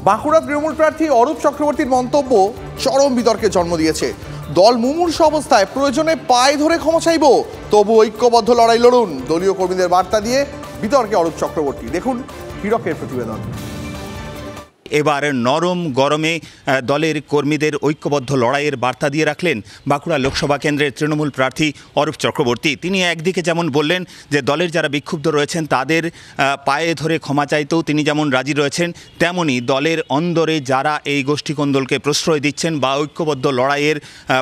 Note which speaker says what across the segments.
Speaker 1: বাঁকুড়া তৃণমূল প্রার্থী অরূপ চক্রবর্তীর মন্তব্য চরম বিতর্কের জন্ম দিয়েছে। দল মুমূর্ষু অবস্থায় প্রয়োজনে পায়ে ধরে ক্ষমা চাইব, তবু ঐক্যবদ্ধ লড়াই লড়ুন, দলীয় কর্মীদের বার্তা দিয়ে বিতর্কে অরূপ চক্রবর্তী। দেখুন হীরকের প্রতিবেদন।
Speaker 2: এবার নরম গরমে দলের কর্মীদের ঐক্যবদ্ধ লড়াইয়ের বার্তা দিয়ে রাখলেন বাঁকুড়া লোকসভা কেন্দ্রের তৃণমূল প্রার্থী অরূপ চক্রবর্তী। তিনি একদিকে যেমন বললেন যে দলের যারা বিক্ষুব্ধ রয়েছেন তাদের পায়ে ধরে ক্ষমা চাইতেও তিনি যেমন রাজি রয়েছেন, তেমনি দলের অন্দরে যারা এই গোষ্ঠীকন্দলকে প্রশ্রয় দিচ্ছেন বা ঐক্যবদ্ধ লড়াইয়ের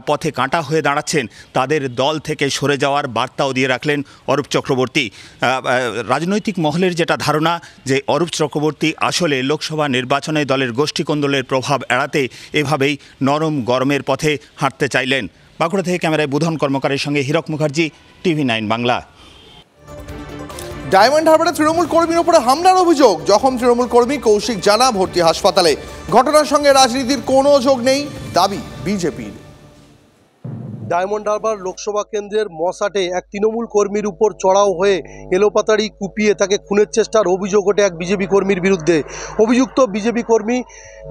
Speaker 2: পথে কাঁটা হয়ে দাঁড়াচ্ছেন তাদের দল থেকে সরে যাওয়ার বার্তাও দিয়ে রাখলেন অরূপ চক্রবর্তী। রাজনৈতিক মহলের যেটা ধারণা যে অরূপ চক্রবর্তী আসলে লোকসভা নির্বাচন দলের গোষ্ঠীকন্দলের প্রভাব এড়াতে এভাবেই নরম গরমের পথে হাঁটতে চাইলেন। বাঁকুড়া থেকে ক্যামেরায় বুধন কর্মকারের সঙ্গে হীরক মুখার্জি, TV9 বাংলা।
Speaker 1: ডায়মন্ড হারবারে তৃণমূল কর্মীর উপরে হামলার অভিযোগ, জখম তৃণমূল কর্মী কৌশিক জানা, ভর্তি হাসপাতালে। ঘটনার সঙ্গে রাজনীতির কোনো যোগ নেই, দাবি বিজেপির।
Speaker 3: ডায়মন্ড হারবার লোকসভা কেন্দ্রের মশাটে এক তৃণমূল কর্মীর উপর চড়াও হয়ে এলোপাতাড়ি কুপিয়ে তাকে খুনের চেষ্টার অভিযোগ ওঠে এক বিজেপি কর্মীর বিরুদ্ধে। অভিযুক্ত বিজেপি কর্মী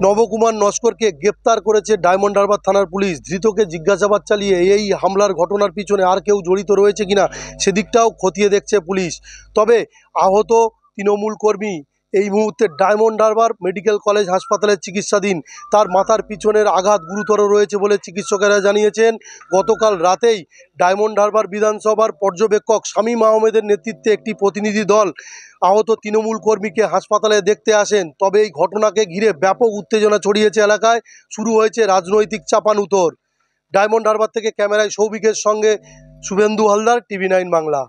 Speaker 3: নবকুমার নস্করকে গ্রেপ্তার করেছে ডায়মন্ড হারবার থানার পুলিশ। ধৃতকে জিজ্ঞাসাবাদ চালিয়ে এই হামলার ঘটনার পিছনে আর কেউ জড়িত রয়েছে কিনা সেদিকটাও খতিয়ে দেখছে পুলিশ। তবে আহত তৃণমূল কর্মী এই মুহূর্তে ডায়মন্ড হারবার মেডিকেল কলেজ হাসপাতালে চিকিৎসাধীন। তার মাথার পিছনের আঘাত গুরুতর রয়েছে বলে চিকিৎসকেরা জানিয়েছেন। গতকাল রাতেই ডায়মন্ড হারবার বিধানসভার পর্যবেক্ষক শামীম আহমেদের নেতৃত্বে একটি প্রতিনিধি দল আহত তৃণমূল কর্মীকে হাসপাতালে দেখতে আসেন। তবে এই ঘটনাকে ঘিরে ব্যাপক উত্তেজনা ছড়িয়েছে এলাকায়, শুরু হয়েছে রাজনৈতিক চাপানুতর। ডায়মন্ড হারবার থেকে ক্যামেরায় সৌভিকের সঙ্গে শুভেন্দু হালদার, TV9 বাংলা।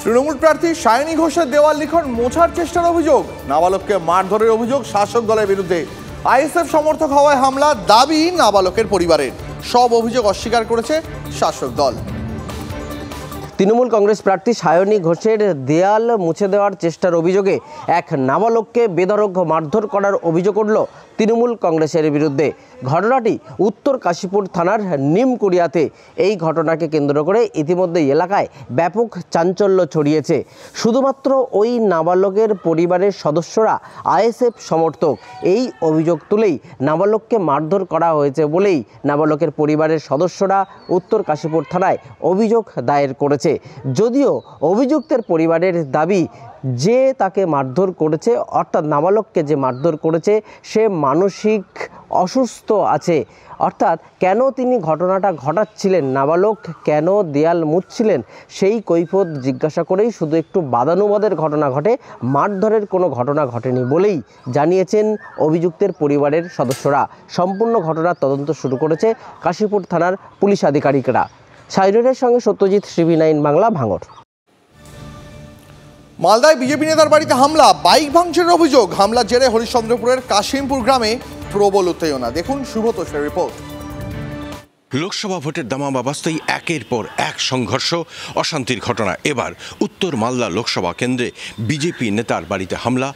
Speaker 1: তৃণমূল প্রার্থী সায়নী ঘোষের দেওয়াল লিখন মোছার চেষ্টার অভিযোগ, নাবালককে মারধরের অভিযোগ শাসক দলের বিরুদ্ধে। আইএসএফ সমর্থক হওয়ায় হামলা, দাবি নাবালকের পরিবারের। সব অভিযোগ অস্বীকার করেছে শাসক দল।
Speaker 4: তৃণমূল কংগ্রেস প্রার্থী সায়নী ঘোষের দেয়াল মুছে দেওয়ার চেষ্টার অভিযোগে এক নাবালককে বেধড়ক মারধর করার অভিযোগ উঠল তৃণমূল কংগ্রেসের বিরুদ্ধে। ঘটনাটি উত্তর কাশীপুর থানার নিমকুড়িয়াতে। এই ঘটনাকে কেন্দ্র করে ইতিমধ্যেই এলাকায় ব্যাপক চাঞ্চল্য ছড়িয়েছে। শুধুমাত্র ওই নাবালকের পরিবারের সদস্যরা আইএসএফ সমর্থক, এই অভিযোগ তুলেই নাবালককে মারধর করা হয়েছে বলেই নাবালকের পরিবারের সদস্যরা উত্তর কাশীপুর থানায় অভিযোগ দায়ের করেছে। যদিও অভিযুক্তের পরিবারের দাবি যে তাকে মারধর করেছে, অর্থাৎ নাবালককে যে মারধর করেছে সে মানসিক অসুস্থ আছে। অর্থাৎ কেন তিনি ঘটনাটা ঘটাচ্ছিলেন, নাবালক কেন দেয়াল মুছছিলেন, সেই কৈফিয়ত জিজ্ঞাসা করেই শুধু একটু বাদানুবাদের ঘটনা ঘটে, মারধরের কোনো ঘটনা ঘটেনি বলেই জানিয়েছেন অভিযুক্তের পরিবারের সদস্যরা। সম্পূর্ণ ঘটনার তদন্ত শুরু করেছে কাশীপুর থানার পুলিশ আধিকারিকরা। সাইরের সঙ্গে সত্যজিৎ, TV9 বাংলা, ভাঙড়।
Speaker 1: মালদায় বিজেপি নেতার বাড়িতে হামলা, বাইক ভাঙচুরের অভিযোগ। হামলার জেরে হরিশ্চন্দ্রপুরের কাশিমপুর গ্রামে প্রবল উত্তেজনা। দেখুন সুব্রতর রিপোর্ট।
Speaker 5: লোকসভা ভোটের দামাবাস্তই একের পর এক সংঘর্ষ, অশান্তির ঘটনা। এবার উত্তর মালদা লোকসভা কেন্দ্রে বিজেপি নেতার বাড়িতে হামলা,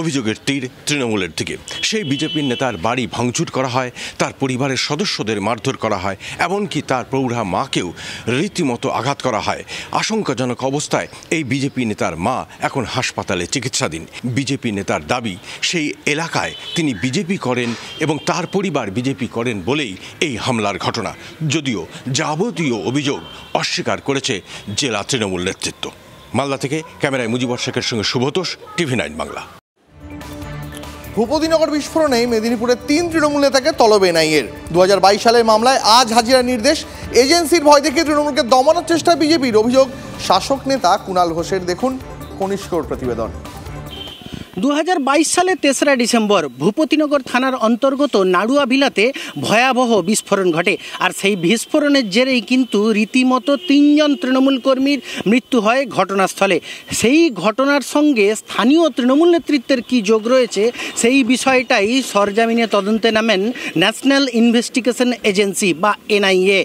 Speaker 5: অভিযোগের তীর তৃণমূলের দিকে। সেই বিজেপির নেতার বাড়ি ভাঙচুর করা হয়, তার পরিবারের সদস্যদের মারধর করা হয়, এমনকি তার প্রৌঢ়া মাকেও রীতিমতো আঘাত করা হয়। আশঙ্কাজনক অবস্থায় এই বিজেপি নেতার মা এখন হাসপাতালে চিকিৎসাধীন। বিজেপি নেতার দাবি সেই এলাকায় তিনি বিজেপি করেন এবং তার পরিবার বিজেপি করেন বলেই এই হামলার ঘটনা। যদিও যাবতীয় অভিযোগ অস্বীকার করেছে জেলা তৃণমূল নেতৃত্ব। মালদা থেকে ক্যামেরায় মুজিবর শেখের সঙ্গে শুভতোষ, TV9 বাংলা।
Speaker 1: ভূপতিনগর বিস্ফোরণে মেদিনীপুরের 3 তৃণমূল নেতাকে তলব এনআইএর। 2022 সালের মামলায় আজ হাজিরার নির্দেশ। এজেন্সির ভয় দেখে তৃণমূলকে দমানোর চেষ্টা বিজেপির, অভিযোগ শাসক নেতা কুণাল ঘোষের। দেখুন কনিষ্কর প্রতিবেদন।
Speaker 6: 2022 সালের 3রা ডিসেম্বর ভূপতিনগর থানার অন্তর্গত নাড়ুয়াভিলাতে ভয়াবহ বিস্ফোরণ ঘটে। আর সেই বিস্ফোরণের জেরেই কিন্তু রীতিমতো 3 জন তৃণমূল কর্মীর মৃত্যু হয় ঘটনাস্থলে। সেই ঘটনার সঙ্গে স্থানীয় তৃণমূল নেতৃত্বের কী যোগ রয়েছে সেই বিষয়টাই সরজমিনে তদন্তে নামেন ন্যাশনাল ইনভেস্টিগেশন এজেন্সি বা NIA।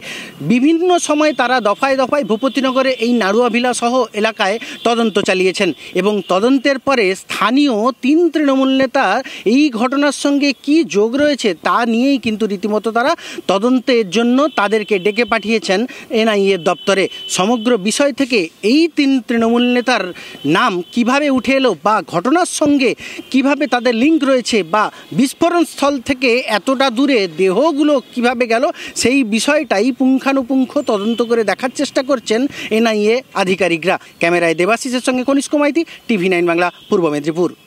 Speaker 6: বিভিন্ন সময় তারা দফায় দফায় ভূপতিনগরে এই নাড়ুয়াভিলা সহ এলাকায় তদন্ত চালিয়েছেন এবং তদন্তের পরে স্থানীয় তিন তৃণমূল নেতার এই ঘটনার সঙ্গে কি যোগ রয়েছে তা নিয়েই কিন্তু রীতিমতো তারা তদন্তের জন্য তাদেরকে ডেকে পাঠিয়েছেন এনআইএ দপ্তরে। সমগ্র বিষয় থেকে এই তিন তৃণমূল নেতার নাম কিভাবে উঠে এলো বা ঘটনার সঙ্গে কিভাবে তাদের লিঙ্ক রয়েছে বা বিস্ফোরণ স্থল থেকে এতটা দূরে দেহগুলো কিভাবে গেল সেই বিষয়টাই পুঙ্খানুপুঙ্খ তদন্ত করে দেখার চেষ্টা করছেন এনআইএ আধিকারিকরা। ক্যামেরায় দেবাশিসের সঙ্গে কনিষ্ক মাইতি, TV9 বাংলা, পূর্ব মেদিনীপুর।